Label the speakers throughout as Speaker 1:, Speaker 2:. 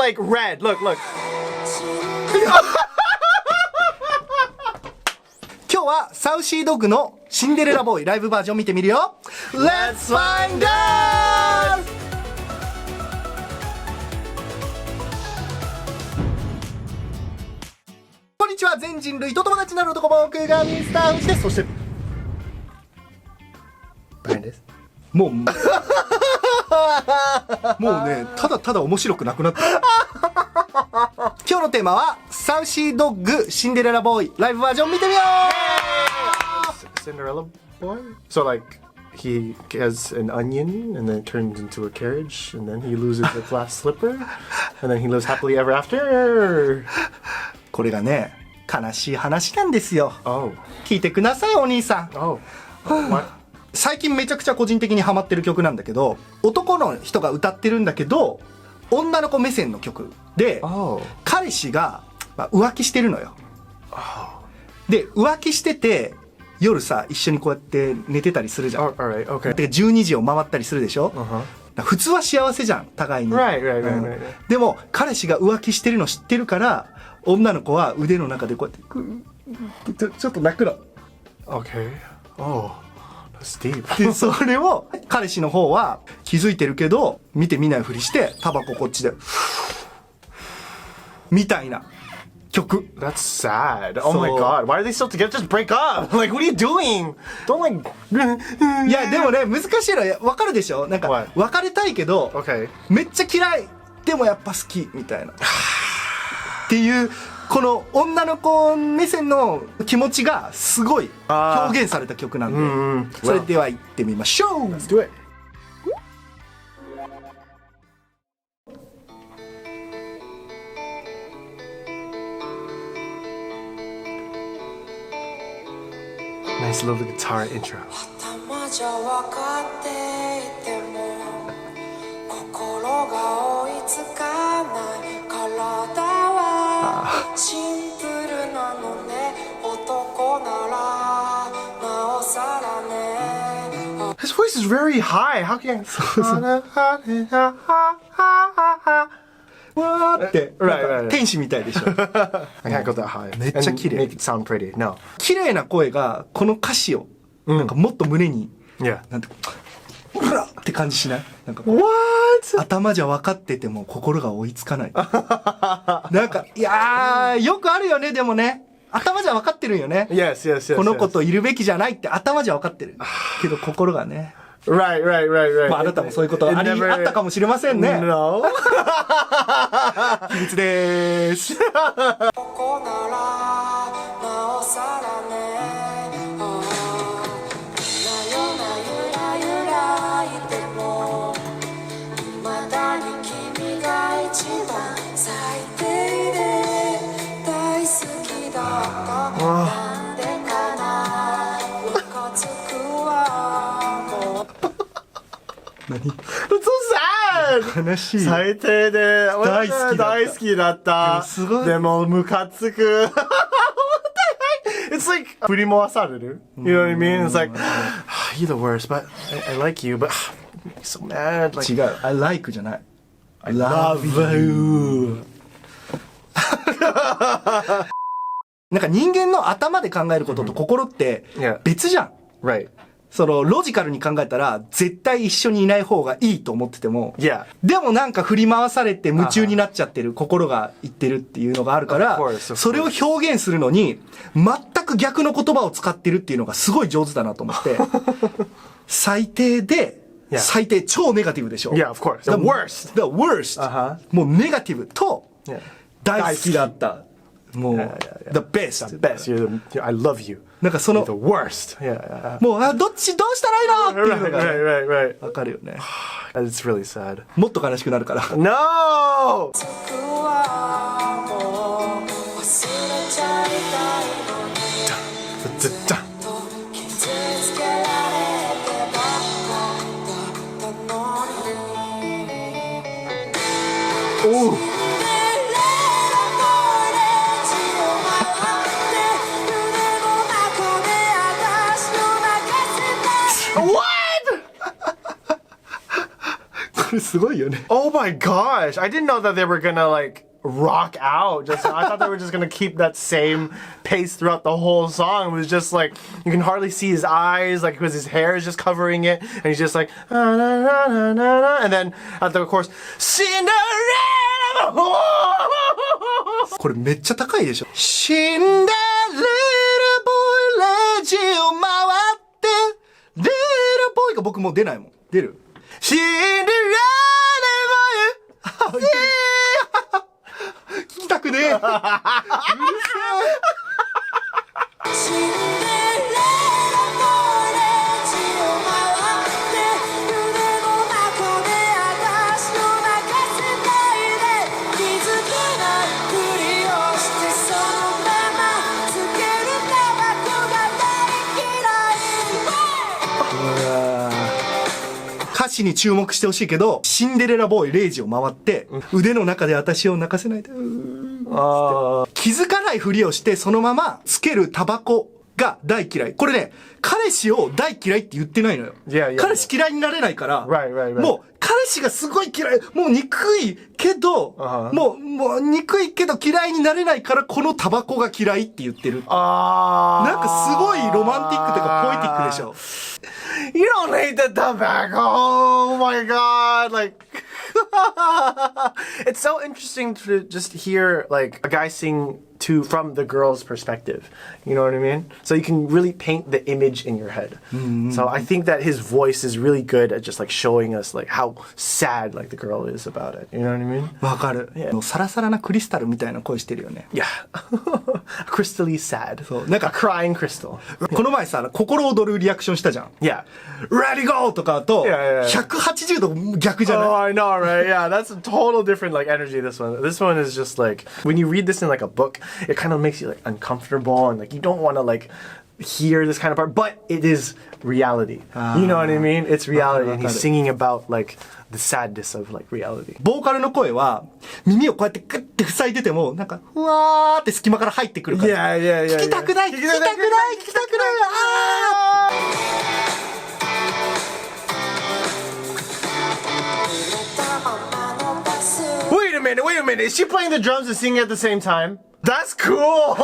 Speaker 1: like red. Look.
Speaker 2: 今日はサウシードッグのシンデレラボーイライブバージョン見てみるよ。 Let's find out! こんにちは、全人類と友達になる男僕がミスターフジです。そしてバインです。もうね、ただただ面白くなくなった。今日のテーマはサウシードッグシンデレラボーイライブバージョン見てみよう。
Speaker 1: Cinderella boy? So like he has an onion and then it turns into a carriage and then he loses the glass slipper and then he lives happily ever after.
Speaker 2: これがね、悲しい話なんですよ。
Speaker 1: Oh.
Speaker 2: 聞いてくださいお兄さん。
Speaker 1: Oh. What?
Speaker 2: 最近めちゃくちゃ個人的にハマってる曲なんだけど、男の人が歌ってるんだけど女の子目線の曲で、
Speaker 1: Oh.
Speaker 2: 彼氏が、浮気してるのよ。で浮気してて夜さ一緒にこうやって寝てたりするじゃん。
Speaker 1: Alright, okay.
Speaker 2: で12時を回ったりするでしょ。普通は幸せじゃん互いに。
Speaker 1: Right.
Speaker 2: でも彼氏が浮気してるの知ってるから女の子は腕の中でこうやってちょっと泣くの。
Speaker 1: Okay. Oh. That's deep.
Speaker 2: でそれを彼氏の方は気づいてるけど見て見ないふりしてタバコこっちでみたいな曲。
Speaker 1: That's sad. Oh my god. Why are they still together? Just break up. Like, what are you doing? Don't like.
Speaker 2: いやでもね難しいの分かるでしょ。なんか
Speaker 1: What?
Speaker 2: 別れたいけど
Speaker 1: Okay.
Speaker 2: めっちゃ嫌いでもやっぱ好きみたいなっていうこの女の子目線の気持ちがすごい表現された曲なんで、それでは行ってみましょう。
Speaker 1: Let's do it. Nice little guitar intro.
Speaker 3: 頭じゃ分かっていても心が追いつかない体はシンプルなのね。男ならなおさらね。
Speaker 1: His voice is very high. How can?
Speaker 2: わーって
Speaker 1: Right.
Speaker 2: なんか天使みたいでしょ。
Speaker 1: I can't go that high.
Speaker 2: めっちゃ綺麗。
Speaker 1: And make it sound pretty. No.
Speaker 2: 綺麗な声がこの歌詞をなんかもっと胸に、
Speaker 1: Yeah.
Speaker 2: なんてうらって感じしない？なんかこう
Speaker 1: What?
Speaker 2: 頭じゃ分かってても心が追いつかない。なんかいやーよくあるよね。でもね頭じゃ分かってるんよね。
Speaker 1: Yes.
Speaker 2: この子といるべきじゃないって頭じゃ分かってるけど心がね。
Speaker 1: Right.
Speaker 2: まああなたもそういうことあったかもしれませんね。
Speaker 1: No.
Speaker 2: 秘密でーす。
Speaker 3: 男ならなおさらね。夜なゆらゆらいても未だに君が一番最低で大好きだった。なんでかなムカつくわもう。
Speaker 2: 何？
Speaker 1: That's so sad.
Speaker 2: 悲しい。
Speaker 1: 最低で大好きだった。
Speaker 2: すごい。
Speaker 1: でもムカつく。It's like 振り回される。You know what I mean? It's like you're the worst, but I like you, but I'm so mad. Like
Speaker 2: 違う。I like じゃない。
Speaker 1: I love you.
Speaker 2: なんか人間の頭で考えることと心って別じゃん。
Speaker 1: Right.
Speaker 2: そのロジカルに考えたら絶対一緒にいない方がいいと思ってても、
Speaker 1: Yeah.
Speaker 2: でもなんか振り回されて夢中になっちゃってる心がいってるっていうのがあるから、
Speaker 1: Of course.
Speaker 2: それを表現するのに全く逆の言葉を使ってるっていうのがすごい上手だなと思って最低で、
Speaker 1: Yeah.
Speaker 2: 最低超ネガティブでしょ。
Speaker 1: Yeah, of course. The worst.
Speaker 2: The worst. もうネガティブと
Speaker 1: Yeah.
Speaker 2: 大好きだった。もう The best.
Speaker 1: The best. I love you.
Speaker 2: なんかその
Speaker 1: The worst. Yeah.
Speaker 2: もうどうしたらいいのっていうのが
Speaker 1: Right.
Speaker 2: わかるよね。
Speaker 1: It's really sad.
Speaker 2: もっと悲しくなるから。
Speaker 1: No.
Speaker 3: つくわもう忘れちゃいたいのに傷つけられてばっかだったのに。
Speaker 2: おう。
Speaker 1: What?
Speaker 2: これすごいよね。
Speaker 1: Oh my gosh, I didn't know that they were gonna like rock out. Just I thought they were just gonna keep that same pace throughout the whole song. It was just like you can hardly see his eyes, like because his hair is just covering it, and he's just like, "Ah, na, na, na, na, na," and then at the chorus, Cinderella.
Speaker 2: これめっちゃ高いでしょ。シンデレラボーイレジを回ってレラボーイが僕もう出ないもん。出る？シンデレラボーイ聞きたくねえ。うるせえ。
Speaker 3: シンデレラのレジを回って腕の中で私を泣かせないで気づけないふりをしてそのままつけるタバコが大嫌い。
Speaker 2: 歌詞に注目してほしいけど、シンデレラボーイレイジを回って、腕の中で私を泣かせないで、気づかないふりをして、そのままつけるタバコが大嫌い。これね、彼氏を大嫌いって言ってないのよ。彼氏嫌いになれないから、もう彼氏がすごい嫌い、もう憎いけど、もう憎いけど嫌いになれないから、このタバコが嫌いって言ってる。なんかすごいロマンティックとかポエティックでしょ。
Speaker 1: You don't hate the tobacco. Oh my god. Like, it's so interesting to just hear like a guy sing from the girl's perspective. You know what I mean? So you can really paint the image in your head. So I think that his voice is really good at just like showing us like how sad like the girl is about it. You know what I mean?
Speaker 2: わかる。サラサラなクリスタルみたいな声してるよね。
Speaker 1: Yeah. Crystally sad.
Speaker 2: そう。なんか
Speaker 1: crying crystal.
Speaker 2: この前さ、心躍るリアクションしたじゃん。
Speaker 1: Yeah.
Speaker 2: Ready go! とかと、180度逆じゃない？
Speaker 1: Oh, I know, right? Yeah, that's a total different like energy. This one is just like when you read this in like a book, it kind of makes you like uncomfortable and like you don't want to like hear this kind of part, but it is reality. You know what I mean? It's reality, and he's singing about like the sadness of like reality.
Speaker 2: ボーカルの声は耳をこうやってグッて塞いでてもなんかふわーって隙間から入ってくるから。聞きたくない、聞きたくない、聞きたくない。あ
Speaker 1: ーWait a minute. Is she playing the drums and singing at the same time? That's cool.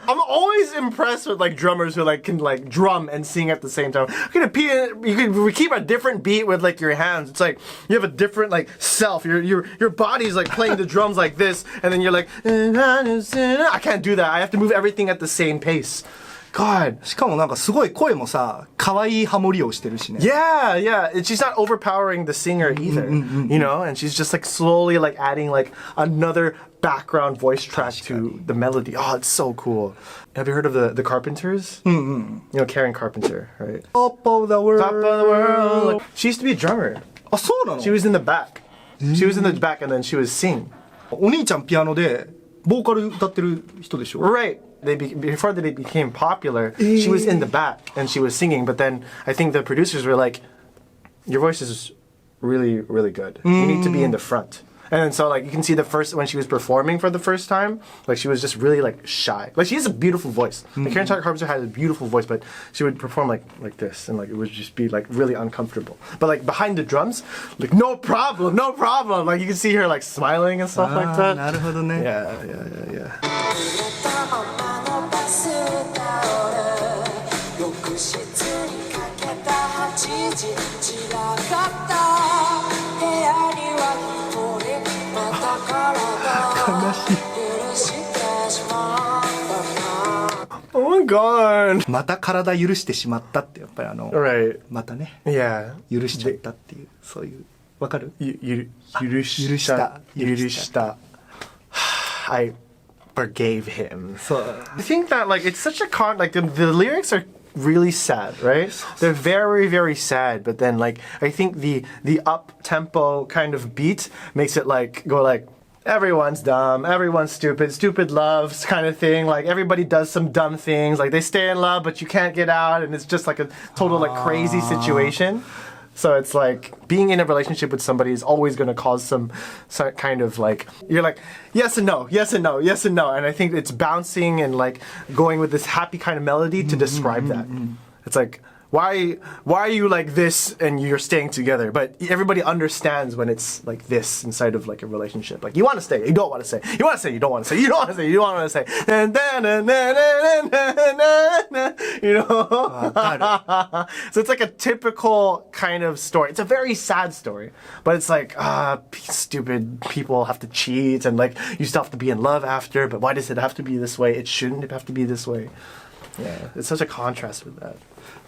Speaker 1: I'm always impressed with like drummers who like can like drum and sing at the same time. You can keep a different beat with like your hands. It's like you have a different like self. Your body's like playing the drums like this, and then you're like, I can't do that. I have to move everything at the same pace. God.
Speaker 2: しかもなんかすごい声もさ、可愛いハモリをしてるしね。
Speaker 1: Yeah. And she's not overpowering the singer either, you know? And she's just like slowly like adding like another background voice track to the melody. Oh, it's so cool. Have you heard of the Carpenters? You know, Karen Carpenter, right?
Speaker 2: Top of the world.
Speaker 1: Top of the world. Like, she used to be a drummer.
Speaker 2: あ、そうなの？
Speaker 1: She was in the back. She was in the back and then she would sing.
Speaker 2: お兄ちゃんピアノでボーカル歌ってる人でしょ？
Speaker 1: Right. Before they became popular, she was in the back and she was singing. But then I think the producers were like, "Your voice is really, really good. You need to be in the front." And then so like you can see when she was performing for the first time, like she was just really like shy. Like she has a beautiful voice. Like Karen Carpenter had a beautiful voice, but she would perform like this, and like it would just be like really uncomfortable. But like behind the drums, like no problem. Like you can see her like smiling and stuff like that.
Speaker 2: なるほどね。
Speaker 1: Yeah.
Speaker 3: 浴室にかけた8時散らかった部屋には一人また体許してしまったな
Speaker 1: Oh my god.
Speaker 2: また体許してしまったってやっぱり
Speaker 1: Right.
Speaker 2: またね
Speaker 1: Yeah.
Speaker 2: 許しちゃったっていうそういうわかる？
Speaker 1: 許した。I forgave him. I think that like it's such a like the lyrics are really sad, right? They're very, very sad, but then like I think the up tempo kind of beat makes it like go like everyone's dumb, everyone's stupid loves kind of thing. Like everybody does some dumb things, like they stay in love but you can't get out, and it's just like a total like crazy situation. So it's like being in a relationship with somebody is always going to cause some kind of like, you're like, yes and no. And I think it's bouncing and like going with this happy kind of melody to describe that. It's like, why are you like this and you're staying together? But everybody understands when it's like this inside of like a relationship. Like you want to stay, you don't want to stay. You want to stay, you don't want to stay. You don't want to stay, you don't want to stay. You know? So it's like a typical kind of story. It's a very sad story, but it's like stupid people have to cheat and like you still have to be in love after. But why does it have to be this way? It shouldn't have to be this way. Yeah, it's such a contrast with that.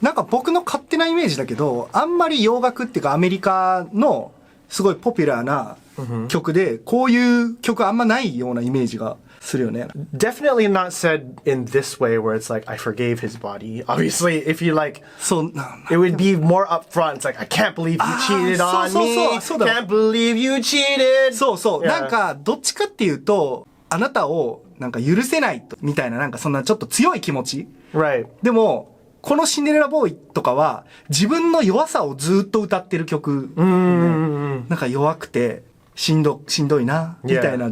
Speaker 2: なんか僕の勝手なイメージだけど、あんまり洋楽っていうかアメリカのすごいポピュラーな曲で、こういう曲あんまないようなイメージがするよね。
Speaker 1: Definitely not said in this way where it's like, I forgave his body. Obviously, if you like, it would be more upfront. It's like, I can't believe you cheated on me. Can't believe you cheated.
Speaker 2: そうそう。
Speaker 1: Yeah.
Speaker 2: なんか、どっちかっていうと、あなたをなんか許せないと、みたいななんかそんなちょっと強い気持ち。
Speaker 1: Right.
Speaker 2: でも、このシンデレラボーイとかは自分の弱さをずっと歌ってる曲、なんか弱くてしんどいなみたいな。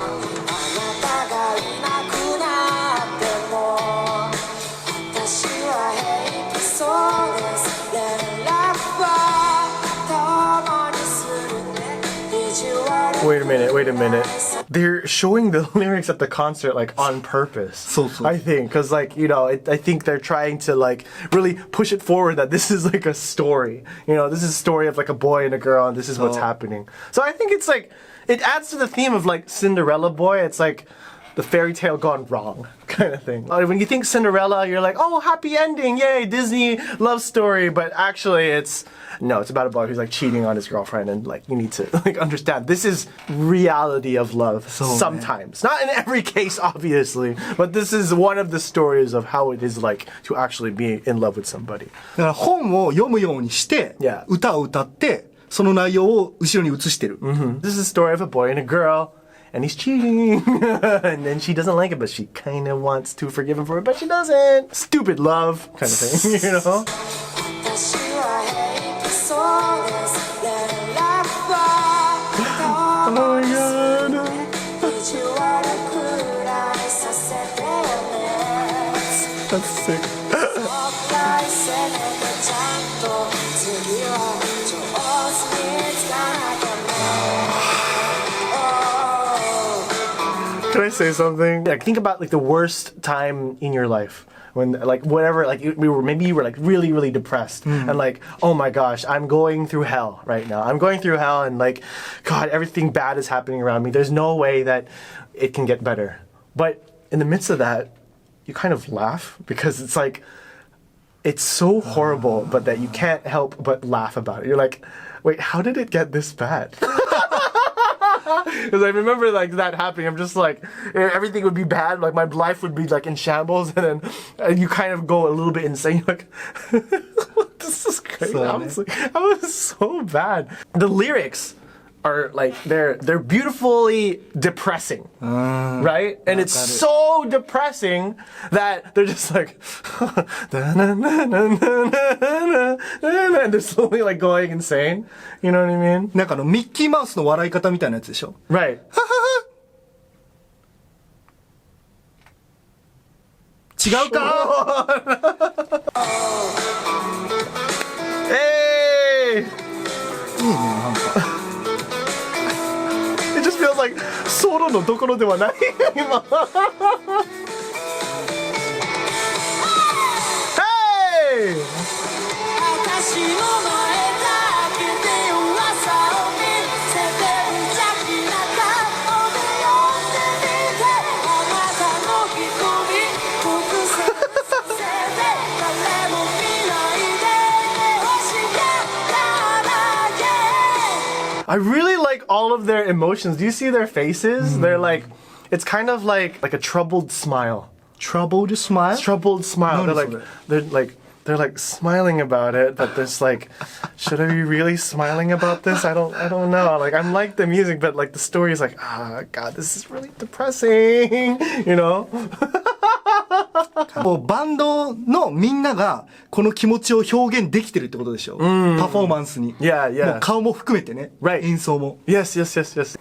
Speaker 1: Wait a minute. They're showing the lyrics at the concert like on purpose.
Speaker 2: So.
Speaker 1: I think, because like, you know, I think they're trying to like really push it forward that this is like a story. You know, this is a story of like a boy and a girl and this is what's happening. So I think it's like, it adds to the theme of like Cinderella boy. It's like the fairy tale gone wrong kind of thing. When you think Cinderella, you're like, oh, happy ending, yay, Disney love story. But actually it's about a boy who's like cheating on his girlfriend, and like you need to like understand this is reality of love sometimes. Not in every case, obviously, but this is one of the stories of how it is like to actually be in love with somebody.
Speaker 2: だから本を読むようにして、歌を歌って、その内容を後ろに移してる。
Speaker 1: This is a story of a boy and a girl. And he's cheating, and then she doesn't like it, but she kind of wants to forgive him for it, but she doesn't. Stupid love, kind of thing, you know? Oh my god. That's sick. Can I say something? Like, think about like the worst time in your life. When like whatever, like maybe you were like really, really depressed and like, oh my gosh, I'm going through hell right now. I'm going through hell and like, God, everything bad is happening around me. There's no way that it can get better. But in the midst of that, you kind of laugh because it's like, it's so horrible, but that you can't help but laugh about it. You're like, wait, how did it get this bad? Because I remember like that happening. I'm just like, everything would be bad. Like my life would be like in shambles, and then you kind of go a little bit insane. You're like, this is crazy. I was so bad. The lyrics are like they're beautifully depressing, right? And it's so depressing that they're just like, and they're slowly like going insane. You know what I mean?
Speaker 2: なんかミッキーマウスの笑い方みたいなやつでしょ？
Speaker 1: Right.
Speaker 2: 違うか
Speaker 1: Hey!
Speaker 2: いいね、なんか。
Speaker 1: It just feels like ソロのどころではない今。Hey! I really like all of their emotions. Do you see their faces? They're like, it's kind of like a troubled smile.
Speaker 2: Troubled smile?
Speaker 1: Troubled smile. They're like smiling about it, but there's like, should I be really smiling about this? I don't know. Like I like the music, but like the story is like, God, this is really depressing. You know?
Speaker 2: もうバンドのみんながこの気持ちを表現できてるってことでしょ、パフォーマンスに。
Speaker 1: Yeah, yeah.
Speaker 2: もう顔も含めてね、
Speaker 1: Right.
Speaker 2: 演奏も。
Speaker 1: Yes, yes, yes, yes.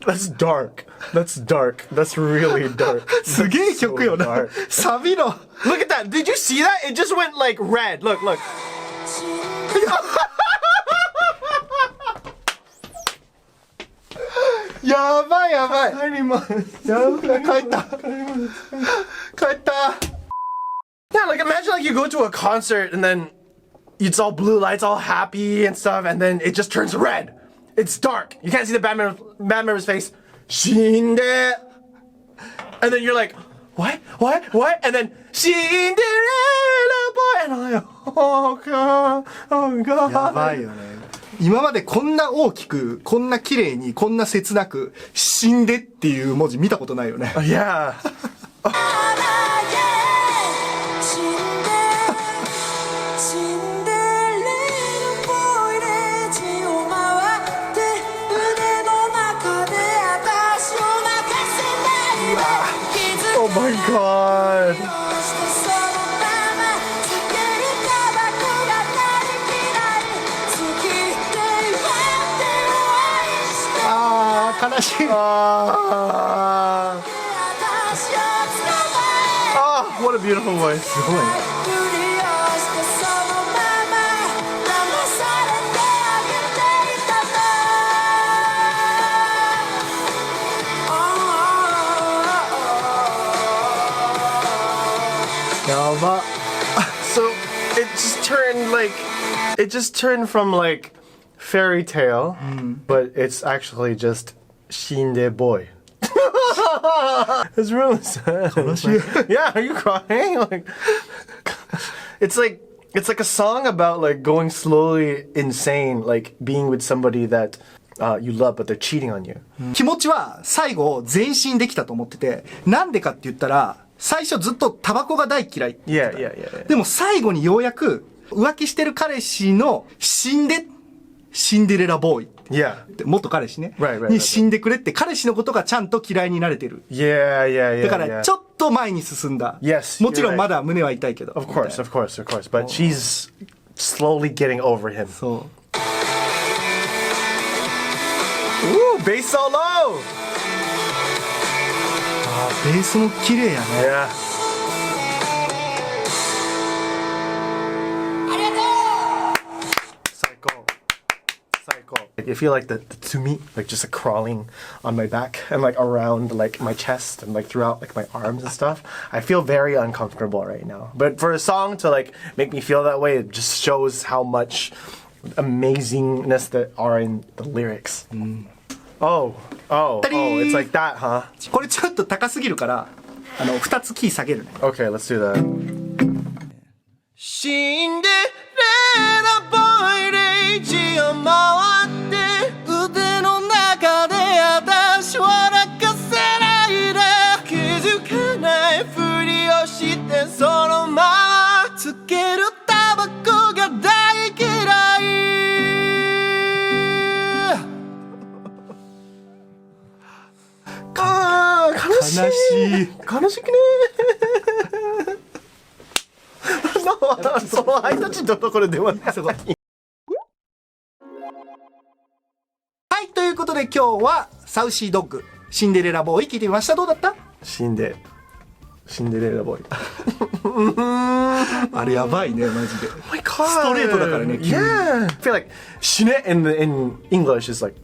Speaker 1: That's dark. That's dark. That's really dark.
Speaker 2: すげえ曲よな
Speaker 1: So dark.
Speaker 2: サビの
Speaker 1: Look at that. Did you see that? It just went like red. Look, look.
Speaker 2: やばいやばい
Speaker 1: 帰ります。
Speaker 2: やばい帰った帰った
Speaker 1: Yeah, like imagine like you go to a concert and then it's all blue lights, all happy and stuff, and then it just turns red. It's dark. You can't see the band member's face. 死んで And then you're like, what? And then シンデレラボーイ And I'm like, oh god, oh god.
Speaker 2: やばいよね今までこんな大きくこんな綺麗にこんな切なく死んでっていう文字見たことないよね
Speaker 1: Yeah.
Speaker 3: シンデレラボーイレジを回って腕の中で私を泣かせないで気づ
Speaker 1: Oh my god.
Speaker 3: そのままつけるタバコが足りきない好きって言われて愛して
Speaker 2: あー悲しい
Speaker 1: Ah,
Speaker 3: 私を捕まえ
Speaker 1: what a beautiful voice.
Speaker 2: すごいね
Speaker 3: ふりをしてそのまま騙されてあげていたの
Speaker 2: やば
Speaker 1: So it just turned from like fairy tale, but it's actually just Shinde boy. It's really sad. Yeah, are you crying? Like, it's like a song about like going slowly insane, like being with somebody that you love, but they're cheating on you.
Speaker 2: 気持ちは最後前進できたと思っててなんでかって言ったら最初ずっとタバコが大嫌いって言ってた
Speaker 1: Yeah.
Speaker 2: でも最後にようやく浮気してる彼氏の死んでシンデレラボーイ
Speaker 1: Yeah.
Speaker 2: って元彼氏ね
Speaker 1: Right.
Speaker 2: に死んでくれって彼氏のことがちゃんと嫌いになれてる
Speaker 1: Yeah.
Speaker 2: だからちょっと前に進んだ
Speaker 1: Yes,
Speaker 2: もちろん
Speaker 1: you're right.
Speaker 2: まだ胸は痛いけど
Speaker 1: Of course. But she's slowly getting over him.
Speaker 2: そう
Speaker 1: Ooh, bass solo.
Speaker 2: ベースも綺麗やね
Speaker 1: Yeah.
Speaker 3: ありがとう
Speaker 1: Psycho. I feel like the tsumi, like just like crawling on my back and like around like my chest and like throughout like my arms and stuff. I feel very uncomfortable right now. But for a song to like make me feel that way, it just shows how much amazingness that are in the lyrics. Oh, it's like that, huh?
Speaker 2: これちょっと高すぎるから2つキー下げるね
Speaker 1: Okay, let's do that. シンデレラボーイレジを回って腕の中で私を泣かせないで気づかないふりをしてそのままつけるタバコが大嫌いあー悲しい悲しくねそのハイタッチのところではない
Speaker 2: はいということで今日はサウシードッグシンデレラボーイ聞いてみましたどうだった
Speaker 1: シンデレラボーイ
Speaker 2: あれやばいねマジで
Speaker 1: Oh my god.
Speaker 2: ストレートだからね
Speaker 1: Yeah. I feel like 死ね in English is like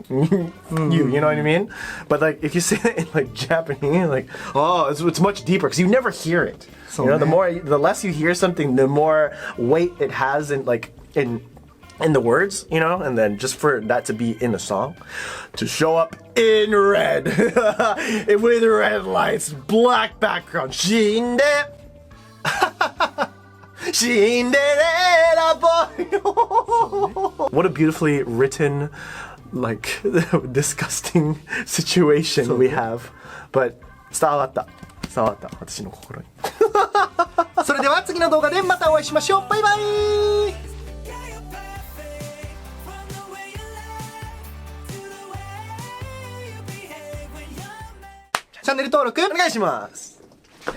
Speaker 1: you know what I mean? But like if you say it in like Japanese, like it's much deeper because you never hear it.
Speaker 2: So,
Speaker 1: you know,
Speaker 2: man.
Speaker 1: the less you hear something, the more weight it has in like in the words, you know, and then just for that to be in a song, to show up in red with red lights, black background, Shinde. Cinderella boy. What a beautifully written, like disgusting situation we have. But 伝わった私の心に。
Speaker 2: それでは次の動画でまたお会いしましょうバイバイチャンネル登録
Speaker 1: お願いします。